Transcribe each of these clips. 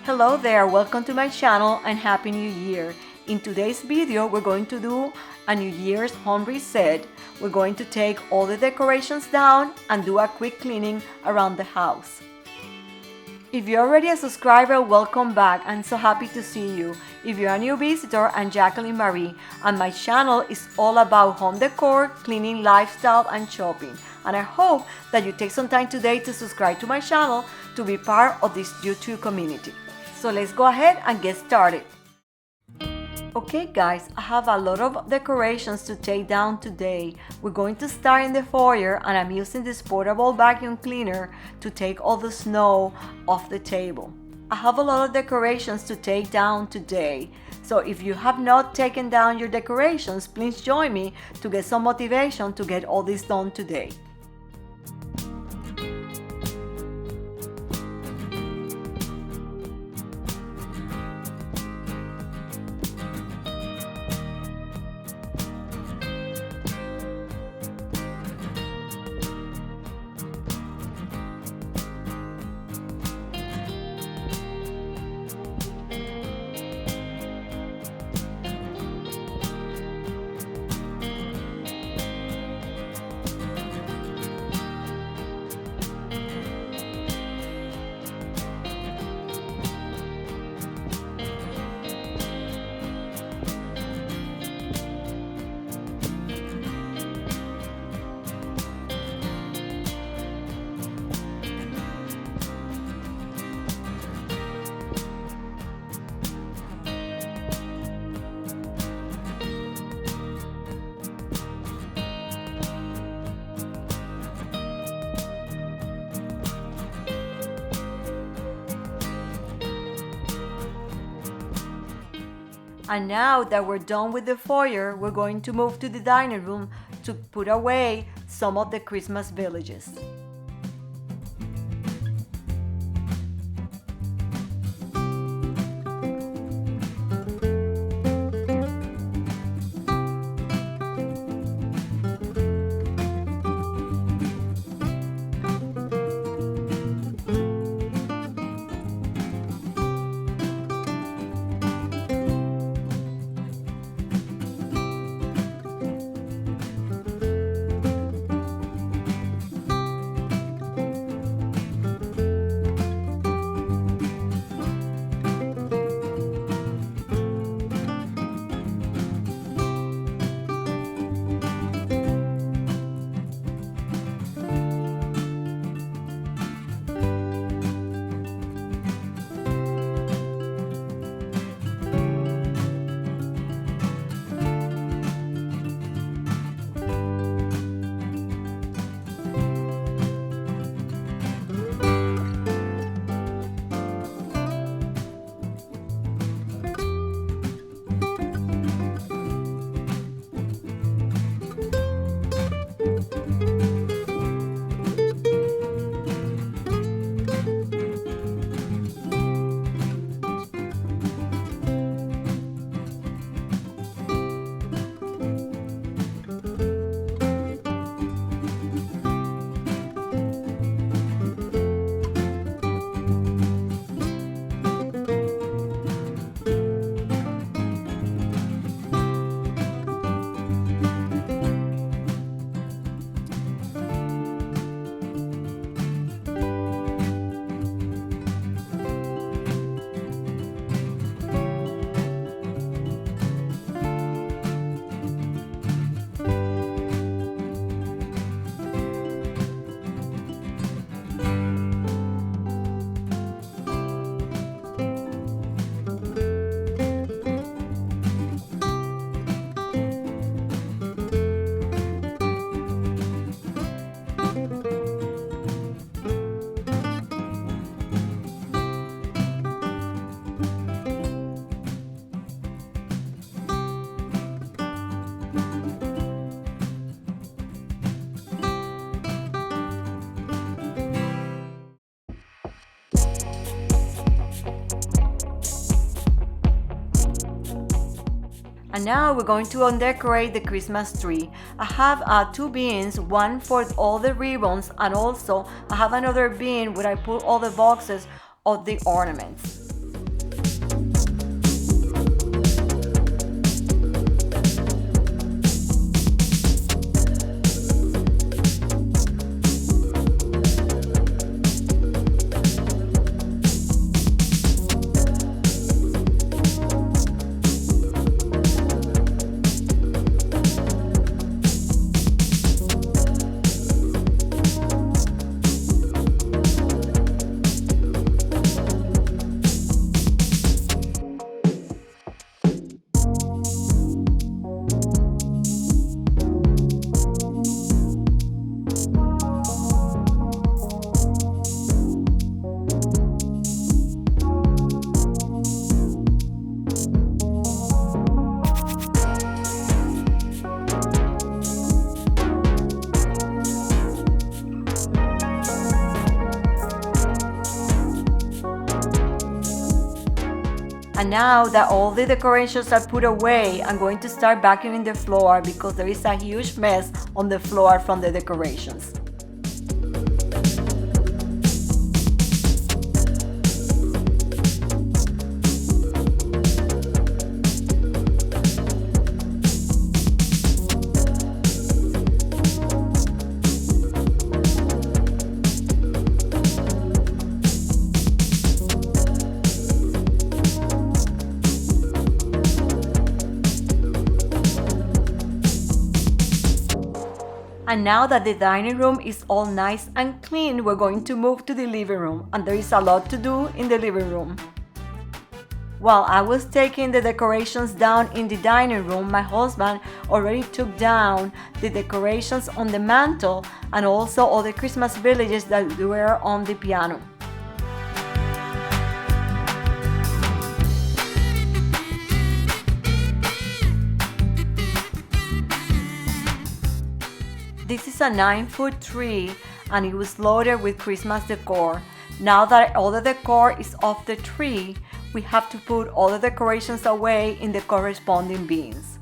Hello there, welcome to my channel and Happy New Year. In today's video, we're going to do a New Year's home reset. We're going to take all the decorations down and do a quick cleaning around the house. If you're already a subscriber, welcome back. I'm so happy to see you. If you're a new visitor, I'm Jacqueline Marie, and my channel is all about home decor, cleaning, lifestyle, and shopping. And I hope that you take some time today to subscribe to my channel to be part of this YouTube community. So let's go ahead and get started. Okay guys, I have a lot of decorations to take down today. We're going to start in the foyer, and I'm using this portable vacuum cleaner to take all the snow off the table. I have a lot of decorations to take down today, so if you have not taken down your decorations, please join me to get some motivation to get all this done today. And now that we're done with the foyer, we're going to move to the dining room to put away some of the Christmas villages. And now we're going to undecorate the Christmas tree. I have two bins, one for all the ribbons, and also I have another bin where I put all the boxes of the ornaments. And now that all the decorations are put away, I'm going to start vacuuming the floor because there is a huge mess on the floor from the decorations. And now that the dining room is all nice and clean, we're going to move to the living room, and there is a lot to do in the living room. While I was taking the decorations down in the dining room, my husband already took down the decorations on the mantle and also all the Christmas villages that were on the piano. This is a 9-foot tree and it was loaded with Christmas decor. Now that all the decor is off the tree, we have to put all the decorations away in the corresponding bins.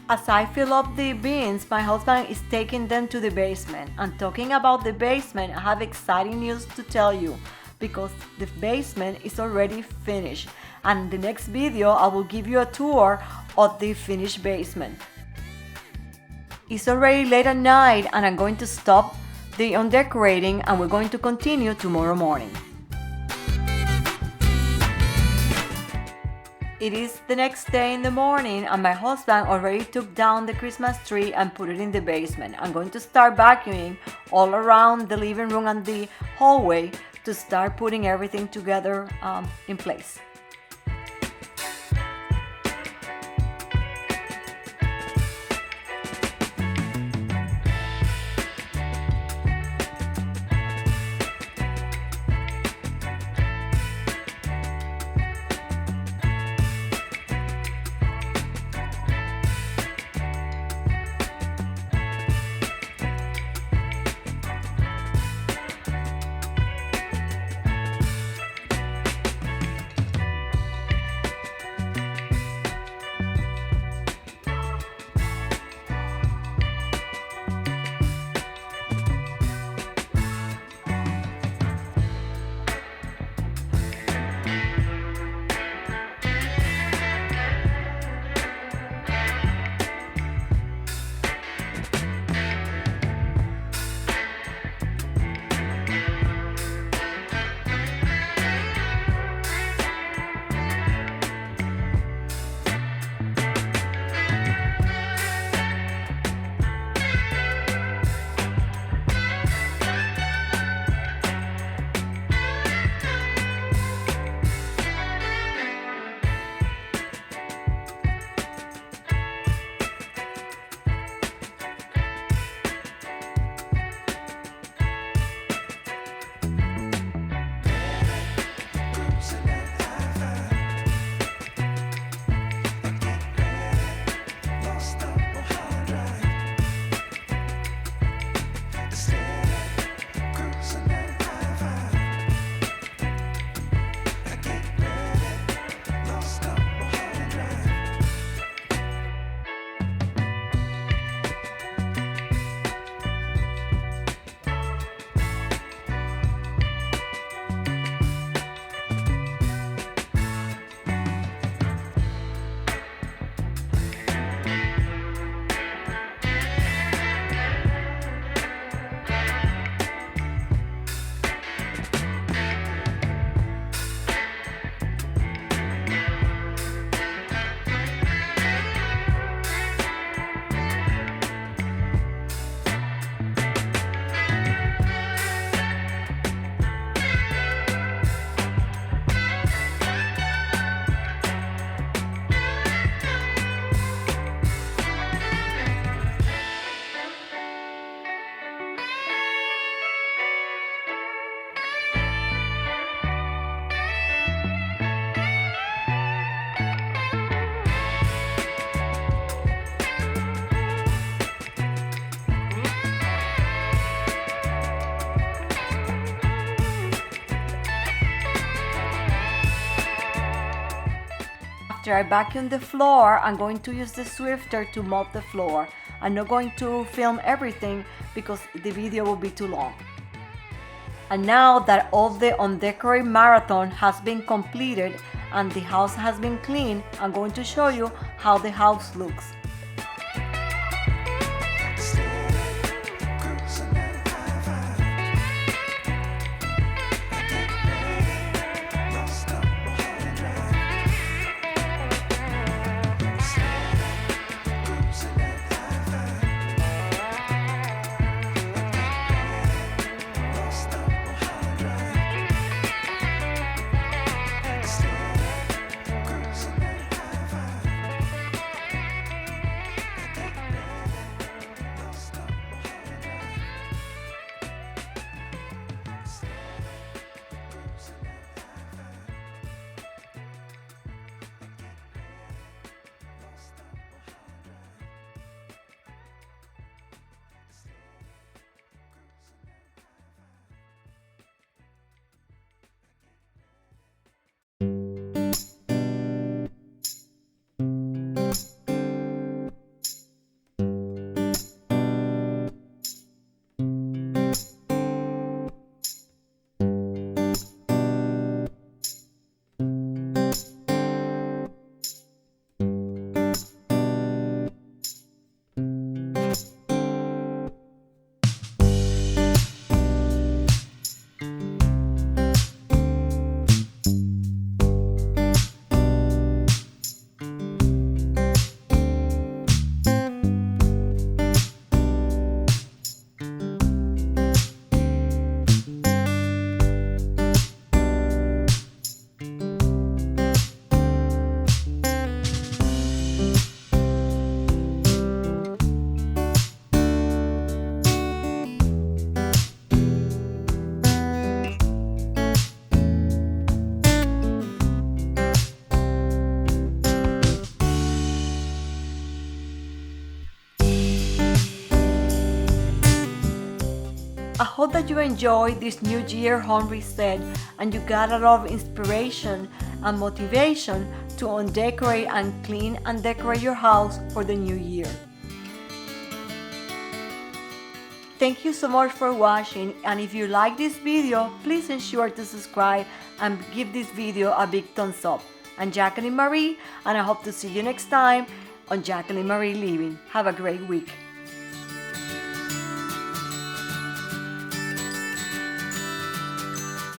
As I fill up the bins, my husband is taking them to the basement. And talking about the basement, I have exciting news to tell you because the basement is already finished. And in the next video, I will give you a tour of the finished basement. It's already late at night and I'm going to stop the undecorating and we're going to continue tomorrow morning. It is the next day in the morning and my husband already took down the Christmas tree and put it in the basement. I'm going to start vacuuming all around the living room and the hallway to start putting everything together in place. after I vacuum the floor, I'm going to use the Swifter to mop the floor. I'm not going to film everything because the video will be too long. And now that all the Undecorate marathon has been completed and the house has been cleaned, I'm going to show you how the house looks. I hope that you enjoyed this New Year home reset and you got a lot of inspiration and motivation to undecorate and clean and decorate your house for the new year. Thank you so much for watching, and if you like this video, please ensure to subscribe and give this video a big thumbs up. I'm Jacqueline Marie, and I hope to see you next time on Jacqueline Marie Living. Have a great week.